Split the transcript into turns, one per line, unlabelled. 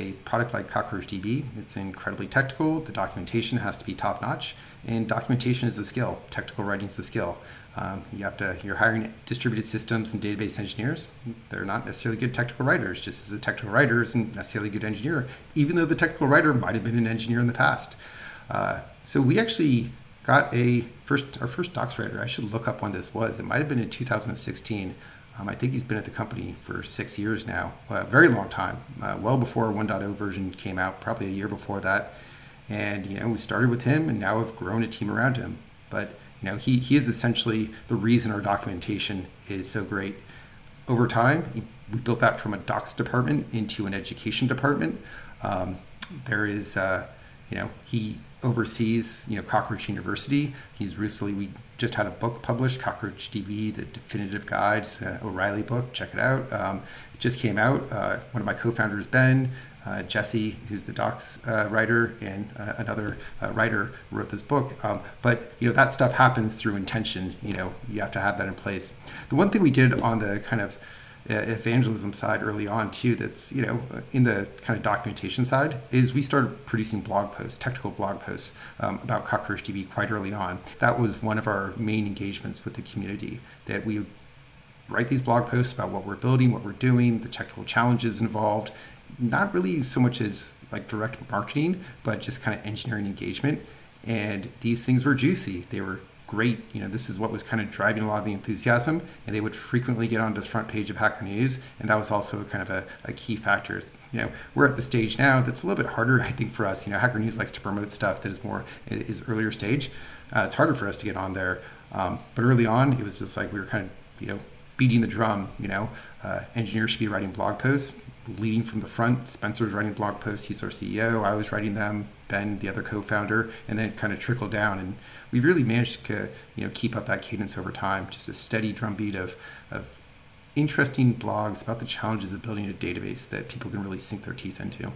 a product like CockroachDB, it's incredibly technical. The documentation has to be top notch, and documentation is a skill. Technical writing is a skill. You're hiring distributed systems and database engineers. They're not necessarily good technical writers, just as a technical writer isn't necessarily a good engineer, even though the technical writer might have been an engineer in the past. So we actually got our first docs writer. I should look up when this was. It might have been in 2016. I think he's been at the company for 6 years now, a very long time, well before 1.0 version came out, probably a year before that. And, we started with him and now have grown a team around him. But, he is essentially the reason our documentation is so great. Over time, we built that from a docs department into an education department. He oversees, Cockroach University. We just had a book published, CockroachDB, the definitive guide, O'Reilly book. Check it out. It just came out. One of my co-founders, Ben, Jesse, who's the docs writer, and another writer wrote this book. But that stuff happens through intention. You have to have that in place. The one thing we did on the kind of evangelism side early on too, that's in the kind of documentation side, is we started producing blog posts, technical blog posts about CockroachDB quite early on. That was one of our main engagements with the community, that we would write these blog posts about what we're building, what we're doing, the technical challenges involved, not really so much as like direct marketing, but just kind of engineering engagement. And these things were juicy. They were great. This is what was kind of driving a lot of the enthusiasm, and they would frequently get onto the front page of Hacker News, and that was also kind of a key factor. We're at the stage now that's a little bit harder, I think, for us. Hacker News likes to promote stuff that is earlier stage. It's harder for us to get on there, but early on, it was just like we were kind of beating the drum. Engineers should be writing blog posts, leading from the front. Spencer's writing blog posts. He's our CEO. I was writing them. Ben, the other co-founder, and then kind of trickled down. And we really managed to, keep up that cadence over time. Just a steady drumbeat of interesting blogs about the challenges of building a database that people can really sink their teeth into.